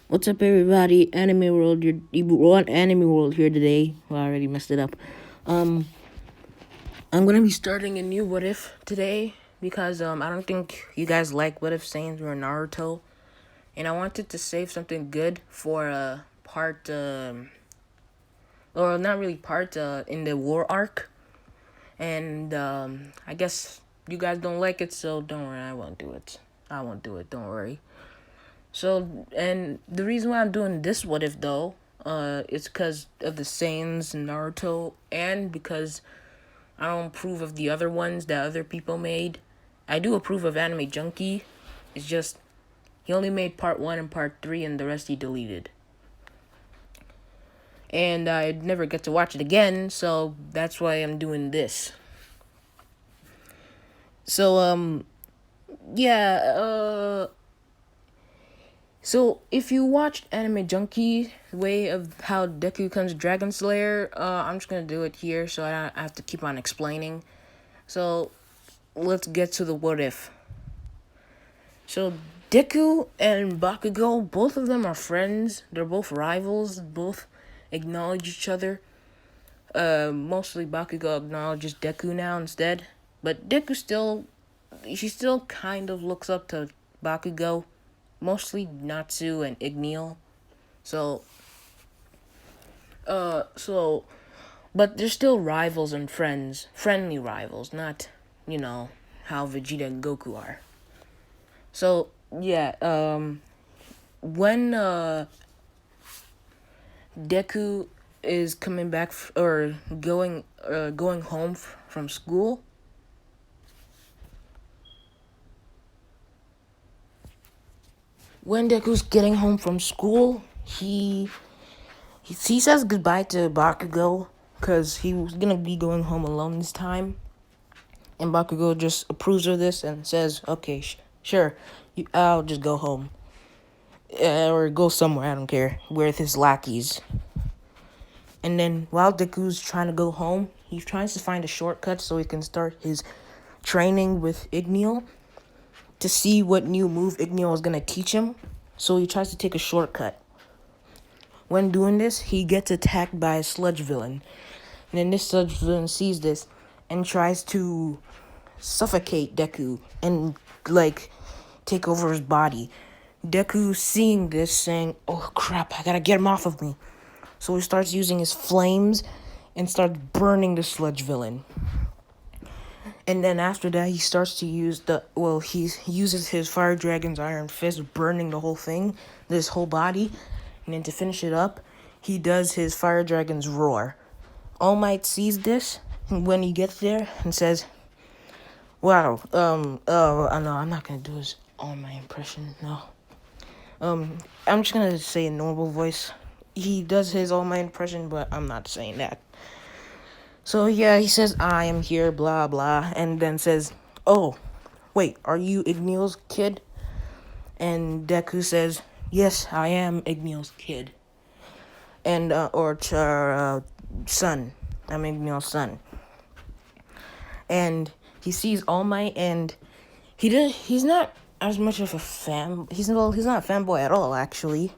What's up, everybody? Anime World, you want Anime World here today. Well, I already messed it up. Um, I'm gonna be starting a new What If today because I don't think you guys like What If Saiyans or Naruto, and I wanted to save something good for part or not really part in the war arc, and I guess you guys don't like it, so don't worry, I won't do it. I won't do it. Don't worry. So, and the reason why I'm doing this What If though, it's because of the Saiyans and Naruto, and because I don't approve of the other ones that other people made. I do approve of Anime Junkie. It's just he only made part 1 and part 3, and the rest he deleted. And I'd never get to watch it again, so that's why I'm doing this. So, yeah, So, if you watched Anime Junkie way of how Deku becomes Dragon Slayer, I'm just gonna do it here so I don't have to keep on explaining. So, let's get to the what if. So, Deku and Bakugo, both of them are friends. They're both rivals, both acknowledge each other. Mostly Bakugo acknowledges Deku now instead. But she still kind of looks up to Bakugo. Mostly Natsu and Igneel. So, but they're still rivals and friends. Friendly rivals, not, how Vegeta and Goku are. So, yeah, when, Deku is coming back, or going home from school, when Deku's getting home from school, he says goodbye to Bakugo because he was gonna be going home alone this time, and Bakugo just approves of this and says, "Okay, sure, I'll just go home, or go somewhere. I don't care, with his lackeys." And then while Deku's trying to go home, he tries to find a shortcut so he can start his training with Igneel to see what new move Igneel is gonna teach him. So he tries to take a shortcut. When doing this, he gets attacked by a sludge villain. And then this sludge villain sees this and tries to suffocate Deku and, take over his body. Deku, seeing this, saying, "Oh crap, I gotta get him off of me." So he starts using his flames and starts burning the sludge villain. And then after that, he starts to use he uses his Fire Dragon's Iron Fist, burning the whole thing, this whole body. And then to finish it up, he does his Fire Dragon's Roar. All Might sees this when he gets there and says, "Wow, no, I'm not gonna do his All Might impression, no. I'm just gonna say a normal voice. He does his All Might impression, but I'm not saying that. So yeah, he says, 'I am here, blah blah,' and then says, 'Oh, wait, are you Igneel's kid?' And Deku says, 'Yes, I am Igneel's kid.' And, son. I'm Igneel's son. And he sees All Might, and he's not as much of a fan, he's not a fanboy at all, actually.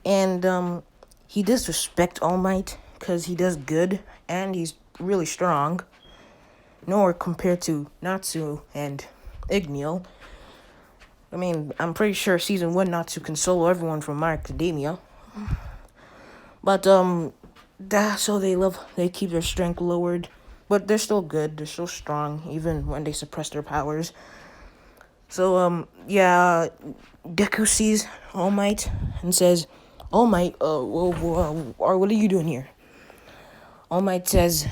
And, he does respect All Might, because he does good, and he's really strong. Nor compared to Natsu and Igneel. I mean, I'm pretty sure season 1 Natsu can solo everyone from My Academia. But, so they keep their strength lowered. But they're still good, they're still strong, even when they suppress their powers. So, yeah, Deku sees All Might and says, "All Might, what are you doing here?" All Might says,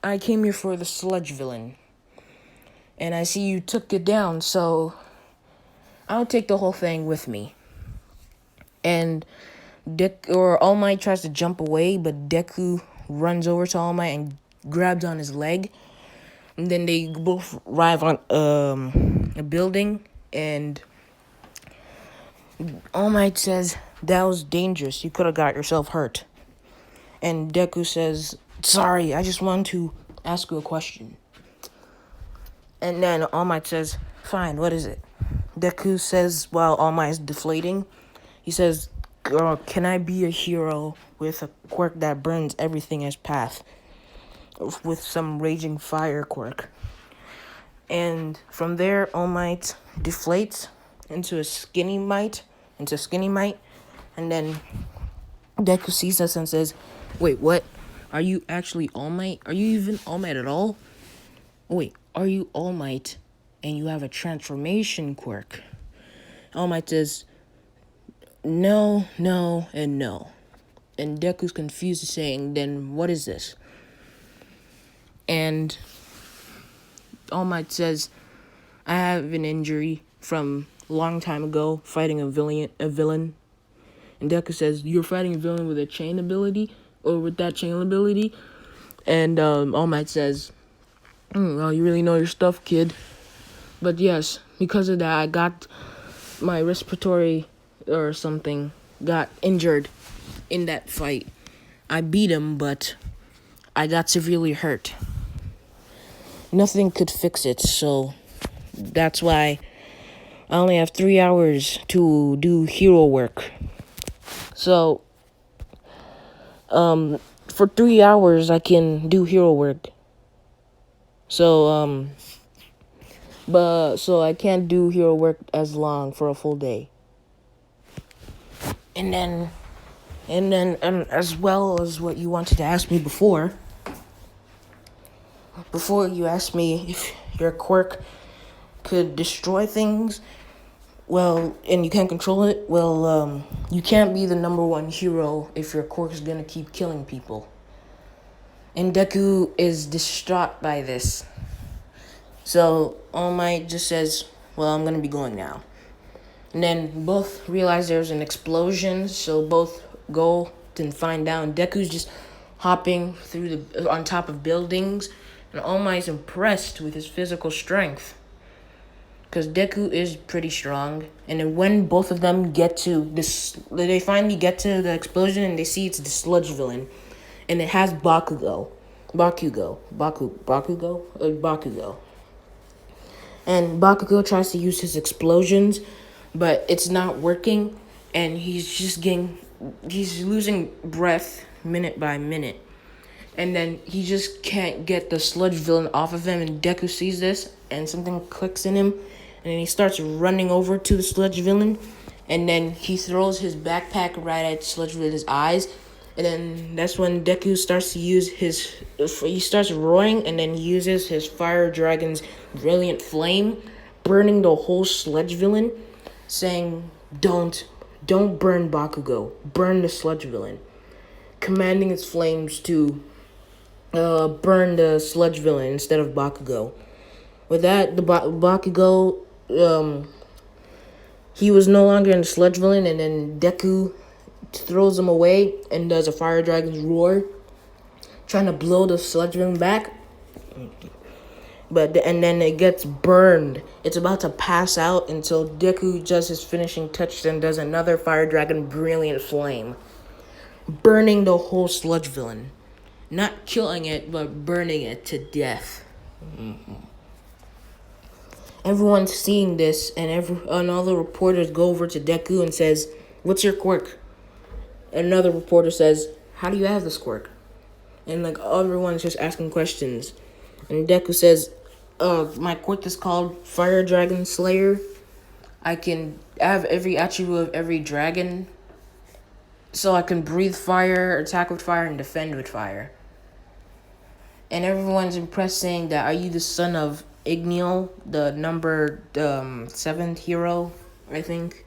"I came here for the sludge villain. And I see you took it down, so I'll take the whole thing with me." And All Might tries to jump away, but Deku runs over to All Might and grabs on his leg. And then they both arrive on a building, and All Might says, "That was dangerous. You could have got yourself hurt." And Deku says, "Sorry, I just wanted to ask you a question." And then All Might says, "Fine, what is it?" Deku says while All Might is deflating, He says, can I be a hero with a quirk that burns everything in its path? With some raging fire quirk. And from there, All Might deflates into Skinny Might. And then Deku sees us and says, wait, what? Are you actually All Might? Are you even All Might at all? Wait, are you All Might and you have a transformation quirk? All Might says, no, no, and no. And Deku's confused, saying, then what is this? And All Might says, I have an injury from a long time ago fighting a villain. And Deku says, you're fighting a villain with a chain ability? Or with that chain ability? And All Might says, well, you really know your stuff, kid. But yes, because of that, I got my respiratory or something got injured in that fight. I beat him, but I got severely hurt. Nothing could fix it, so that's why I only have 3 hours to do hero work. So, for 3 hours I can do hero work. So, so I can't do hero work as long for a full day. And then, as well as what you wanted to ask me before you asked me if your quirk could destroy things, well, and you can't control it, well, you can't be the #1 hero if your quirk is gonna keep killing people. And Deku is distraught by this. So All Might just says, well, I'm gonna be going now. And then both realize there's an explosion, so both go and find out. And Deku's just hopping on top of buildings, and All Might's impressed with his physical strength, because Deku is pretty strong. And then when both of them get to this, they finally get to the explosion, and they see it's the sludge villain, and it has Bakugo. And Bakugo tries to use his explosions, but it's not working, and he's losing breath minute by minute. And then he just can't get the sludge villain off of him, and Deku sees this, and something clicks in him, and then he starts running over to the sludge villain, and then he throws his backpack right at sludge villain's eyes, and then that's when Deku starts to use he starts roaring, and then he uses his fire dragon's brilliant flame, burning the whole sludge villain, saying, don't burn Bakugo, burn the sludge villain, commanding its flames to burn the sludge villain instead of Bakugo. With that, the Bakugo, he was no longer in the sludge villain, and then Deku throws him away and does a fire dragon's roar, trying to blow the sludge villain back. And then it gets burned. It's about to pass out until Deku does his finishing touch and does another fire dragon brilliant flame, burning the whole sludge villain. Not killing it, but burning it to death. Everyone's seeing this, and all the reporters go over to Deku and says, what's your quirk? And another reporter says, how do you have this quirk? And everyone's just asking questions. And Deku says, my quirk is called Fire Dragon Slayer. I can have every attribute of every dragon. So I can breathe fire, attack with fire, and defend with fire. And everyone's impressed, saying that, are you the son of Igneal, the number 7th hero, I think?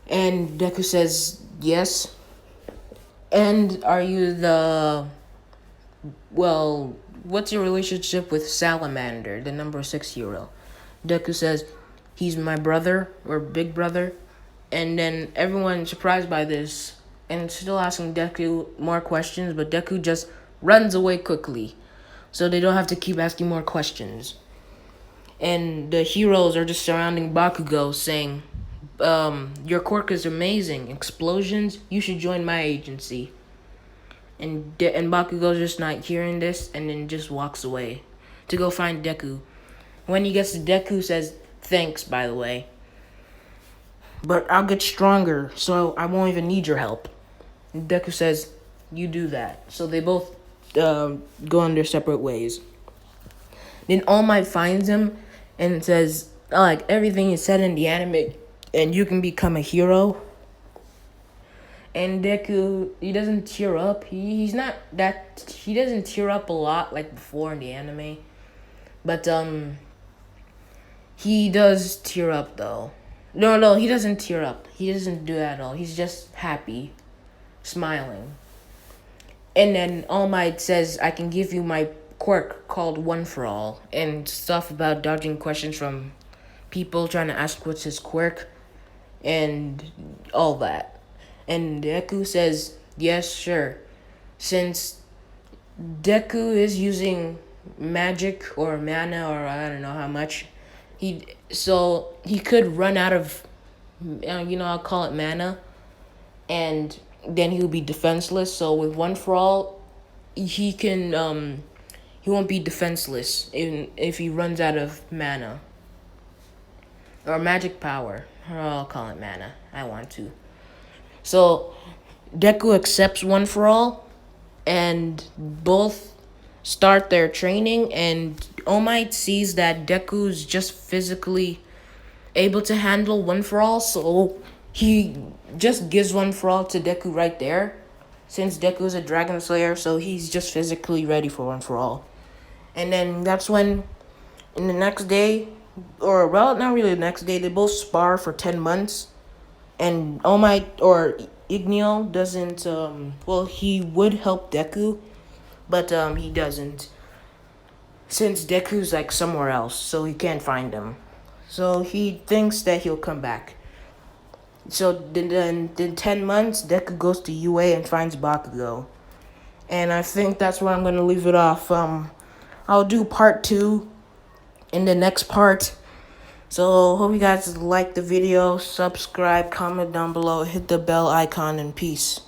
And Deku says, yes. And are you what's your relationship with Salamander, the number 6 hero? Deku says, he's my brother, or big brother. And then everyone's surprised by this, and still asking Deku more questions, but Deku just runs away quickly, so they don't have to keep asking more questions. And the heroes are just surrounding Bakugo, saying, your quirk is amazing. Explosions, you should join my agency. And Bakugo's just not hearing this, and then just walks away to go find Deku. When he gets to Deku, says, thanks, by the way. but I'll get stronger, so I won't even need your help. And Deku says, you do that. So they both go on their separate ways. Then All Might finds him and says, like, everything is said in the anime, and you can become a hero. And Deku, he doesn't tear up. He doesn't tear up a lot like before in the anime. But he does tear up though. No, he doesn't tear up. He doesn't do that at all. He's just happy, smiling. And then All Might says, I can give you my quirk called One for All, and stuff about dodging questions from people trying to ask what's his quirk, and all that. And Deku says, yes, sure. Since Deku is using magic or mana or I don't know how much, he could run out of, I'll call it mana, and then he'll be defenseless. So with One for All, he won't be defenseless if he runs out of mana or magic power. Or I'll call it mana. I want to. So Deku accepts One for All, and both start their training, and All Might sees that Deku's just physically able to handle One for All, so he just gives One for All to Deku right there. Since Deku's a Dragon Slayer, so he's just physically ready for One for All. And then that's when, in the next day, or well, not really the next day, they both spar for 10 months. And All Might, or Igneo, doesn't, he would help Deku, but he doesn't. Since Deku's like somewhere else, so he can't find him. So he thinks that he'll come back. So then in 10 months, Deku goes to UA and finds Bakugo. And I think that's where I'm going to leave it off. I'll do part 2 in the next part. So hope you guys like the video, subscribe, comment down below, hit the bell icon, and peace.